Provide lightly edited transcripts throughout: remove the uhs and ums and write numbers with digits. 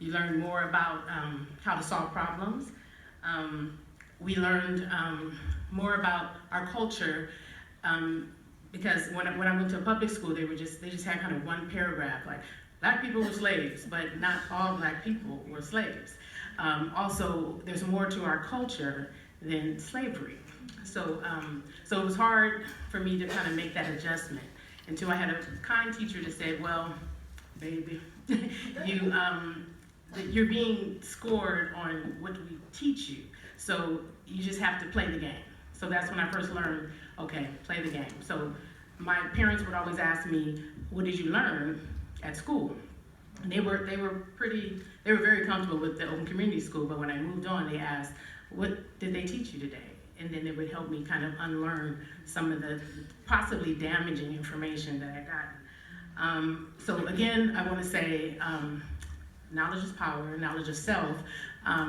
You learn more about how to solve problems. We learned more about our culture because when I went to a public school, they just had kind of one paragraph, like, Black people were slaves, but not all Black people were slaves. Also, there's more to our culture than slavery. So it was hard for me to kind of make that adjustment until I had a kind teacher that said, well, baby, you're being scored on what we teach you. So you just have to play the game. So that's when I first learned, okay, play the game. So my parents would always ask me, what did you learn at school? And they were very comfortable with the Oakland Community School, but when I moved on, they asked, what did they teach you today? And then it would help me kind of unlearn some of the possibly damaging information that I got. So again, I want to say, knowledge is power, knowledge of self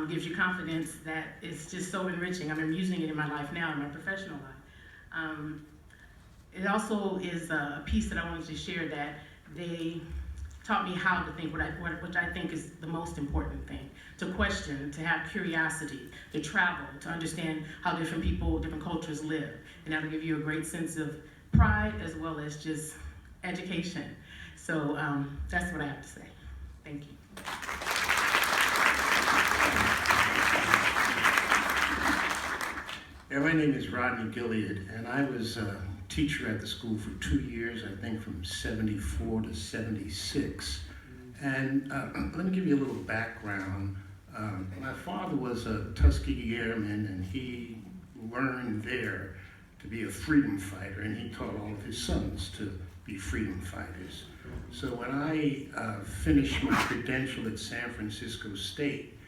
gives you confidence that it's just so enriching. I'm using it in my life now, in my professional life. It also is a piece that I wanted to share that they taught me how to think, which I think is the most important thing. To question, to have curiosity, to travel, to understand how different people, different cultures live. And that'll give you a great sense of pride as well as just education. So that's what I have to say. Thank you. Yeah, my name is Rodney Gillead, and I was a teacher at the school for 2 years, I think from 74 to 76. And let me give you a little background. My father was a Tuskegee Airman, and he learned there to be a freedom fighter, and he taught all of his sons to be freedom fighters. So when I finished my credential at San Francisco State,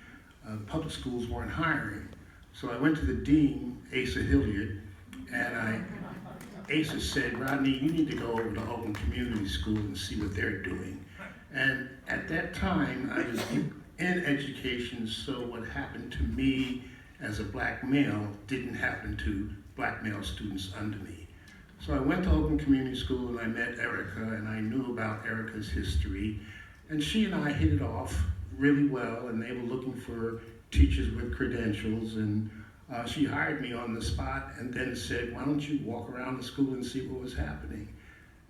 public schools weren't hiring. So I went to the dean, Asa Hilliard, and Asa said, Rodney, you need to go over to Oakland Community School and see what they're doing. And at that time, I was in education, so what happened to me as a Black male didn't happen to Black male students under me. So I went to Oakland Community School and I met Ericka, and I knew about Ericka's history. And she and I hit it off really well, and they were looking for teachers with credentials, and she hired me on the spot and then said, why don't you walk around the school and see what was happening?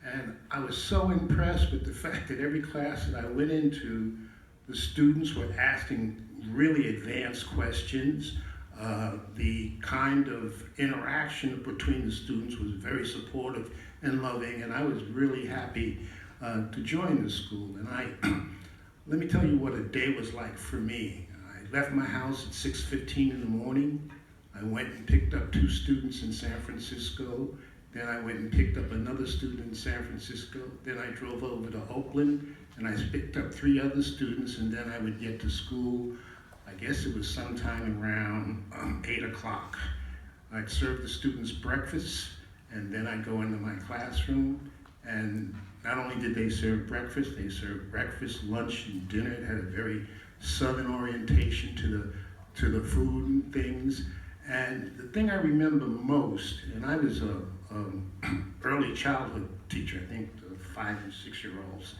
And I was so impressed with the fact that every class that I went into, the students were asking really advanced questions. The kind of interaction between the students was very supportive and loving, and I was really happy to join the school. And let me tell you what a day was like for me. I left my house at 6:15 in the morning. I went and picked up 2 students in San Francisco. Then I went and picked up another student in San Francisco. Then I drove over to Oakland, and I picked up 3 other students, and then I would get to school. I guess it was sometime around 8 o'clock. I'd serve the students breakfast, and then I'd go into my classroom, and not only did they serve breakfast, they served breakfast, lunch, and dinner. It had a very Southern orientation to the food and things. And the thing I remember most, and I was a early childhood teacher, I think 5 and 6-year-olds,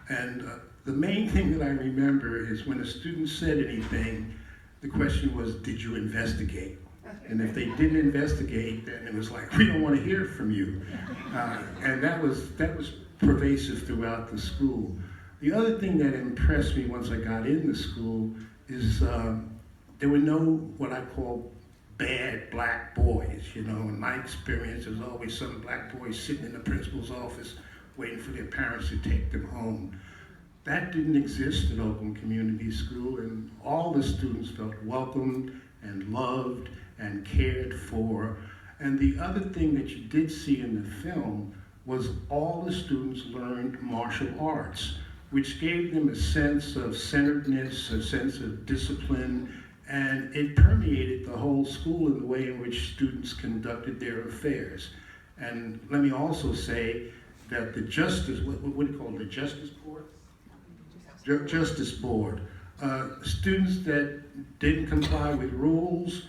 and the main thing that I remember is when a student said anything, the question was, did you investigate? And if they didn't investigate, then it was like, we don't want to hear from you. And that was pervasive throughout the school. The other thing that impressed me once I got in the school is there were no what I call bad Black boys. You know, in my experience, there was always some Black boys sitting in the principal's office waiting for their parents to take them home. That didn't exist at Oakland Community School, and all the students felt welcomed and loved and cared for. And the other thing that you did see in the film was all the students learned martial arts, which gave them a sense of centeredness, a sense of discipline, and it permeated the whole school in the way in which students conducted their affairs. And let me also say that the justice, what do you call it, the Justice Board? Justice Board. Students that didn't comply with rules,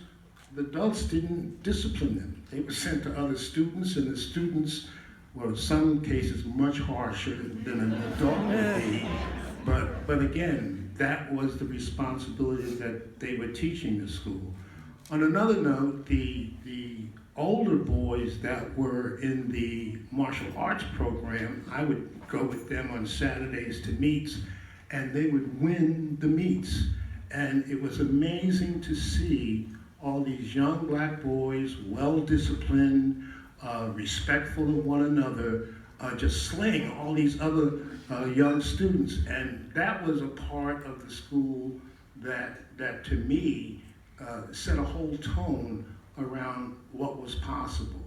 the adults didn't discipline them. They were sent to other students, and the students were in some cases much harsher than an adult would be. But again, that was the responsibility that they were teaching the school. On another note, the older boys that were in the martial arts program, I would go with them on Saturdays to meets, and they would win the meets. And it was amazing to see all these young black boys, well-disciplined, respectful of one another, just slaying all these other young students. And that was a part of the school that to me, set a whole tone around what was possible.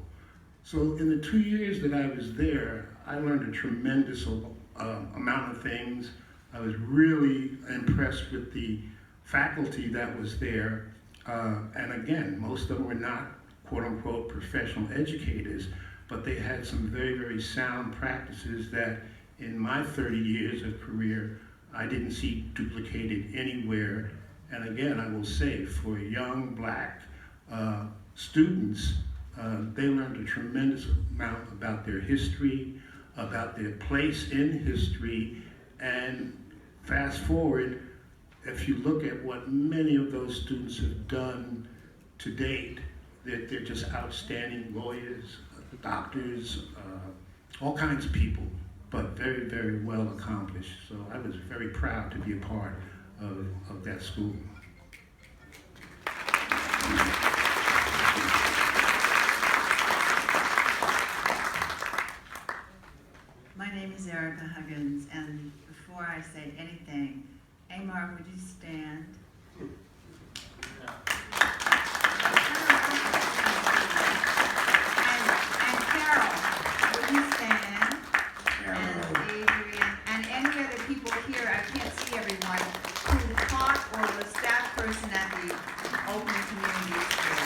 So in the 2 years that I was there, I learned a tremendous amount of things. I was really impressed with the faculty that was there. And again, most of them were not quote unquote professional educators, but they had some very, very sound practices that in my 30 years of career, I didn't see duplicated anywhere. And again, I will say, for young black students, they learned a tremendous amount about their history, about their place in history, and fast forward, if you look at what many of those students have done to date, they're just outstanding lawyers, doctors, all kinds of people, but very, very well accomplished. So I was very proud to be a part of that school. My name is Ericka Huggins, and before I say anything, Amar, would you stand? And Carol, would you stand? And Adrian, and any other people here, I can't see everyone, who taught or was staff person at the Oakland Community School.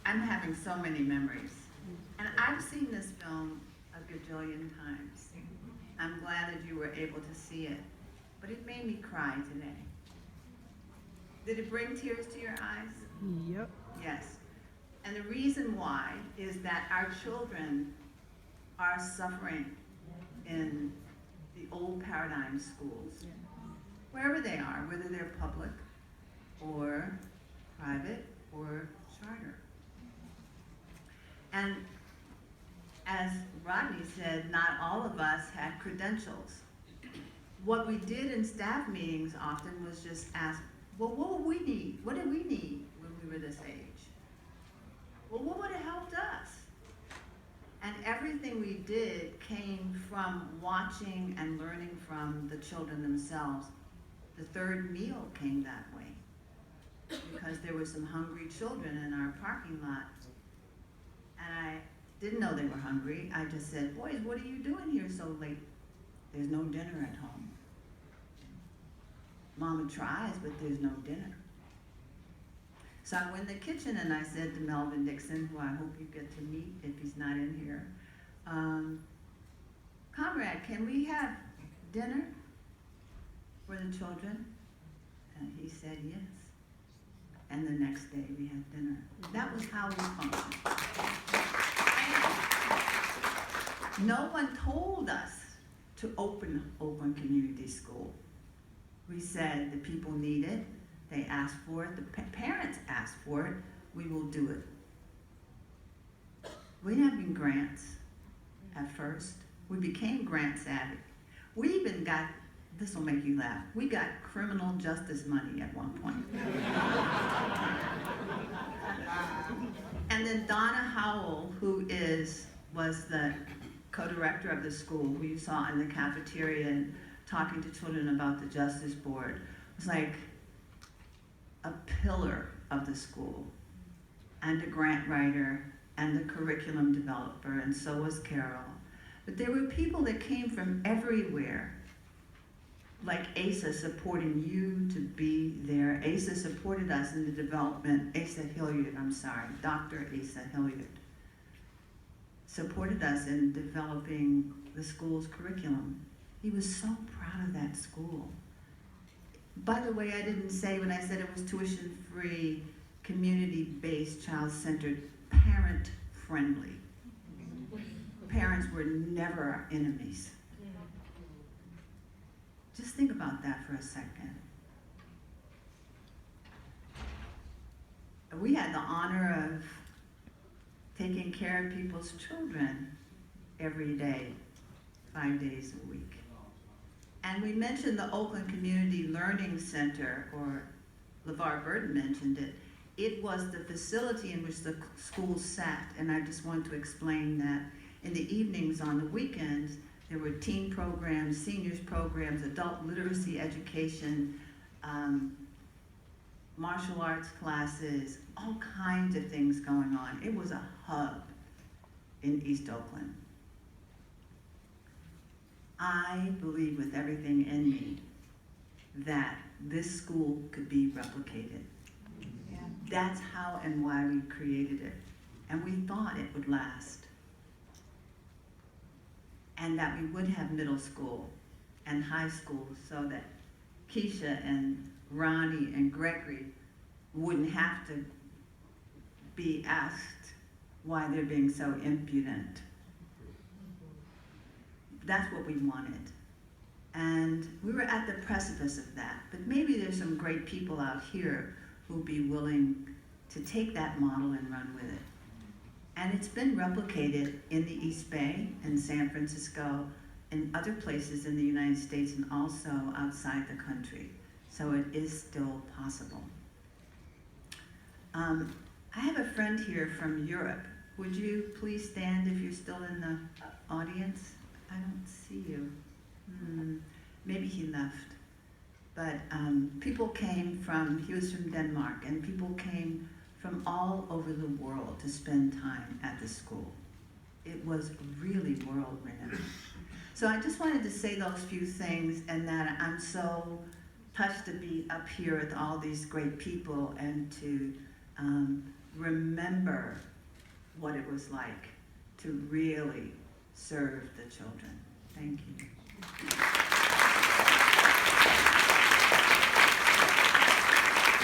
I'm having so many memories. And I've seen this film a gajillion times. I'm glad that you were able to see it. But it made me cry today. Did it bring tears to your eyes? Yep. Yes. And the reason why is that our children are suffering in the old paradigm schools, wherever they are, whether they're public or private or charter. And as Rodney said, not all of us had credentials. What we did in staff meetings often was just ask, well, what would we need? What did we need when we were this age? Well, what would have helped us? And everything we did came from watching and learning from the children themselves. The third meal came that way because there were some hungry children in our parking lot. And I didn't know they were hungry. I just said, boys, what are you doing here so late? There's no dinner at home. Mama tries, but there's no dinner. So I went in the kitchen and I said to Melvin Dixon, who I hope you get to meet if he's not in here, Comrade, can we have dinner for the children? And he said yes. And the next day we had dinner. That was how we functioned. No one told us to open Oakland Community School. We said the people need it, they asked for it, the parents asked for it, we will do it. We didn't have any grants at first. We became grant savvy. We even got, this will make you laugh, we got criminal justice money at one point. And then Donna Howell, who was the co-director of the school, who you saw in the cafeteria and talking to children about the Justice Board, was like a pillar of the school, and a grant writer, and the curriculum developer, and so was Carol. But there were people that came from everywhere, like Asa supporting you to be there. Asa supported us in the development, Dr. Asa Hilliard supported us in developing the school's curriculum. He was so proud of that school. By the way, I didn't say when I said it was tuition-free community-based, child-centered, parent-friendly. Parents were never our enemies. Just think about that for a second. We had the honor of taking care of people's children every day, 5 days a week. And we mentioned the Oakland Community Learning Center, or LeVar Burton mentioned it. It was the facility in which the school sat, and I just want to explain that in the evenings on the weekends, there were teen programs, seniors programs, adult literacy education, martial arts classes, all kinds of things going on. It was a hub in East Oakland. I believe with everything in me that this school could be replicated. Yeah. That's how and why we created it. And we thought it would last. And that we would have middle school and high school so that Keisha and Ronnie and Gregory wouldn't have to be asked why they're being so impudent. That's what we wanted. And we were at the precipice of that. But maybe there's some great people out here who'll be willing to take that model and run with it. And it's been replicated in the East Bay, in San Francisco, and other places in the United States, and also outside the country. So it is still possible. I have a friend here from Europe. Would you please stand if you're still in the audience? I don't see you. Maybe he left. But people came from, he was from Denmark, and people came from all over the world to spend time at the school. It was really world renowned. So I just wanted to say those few things, and that I'm so touched to be up here with all these great people and to remember what it was like to really serve the children. Thank you.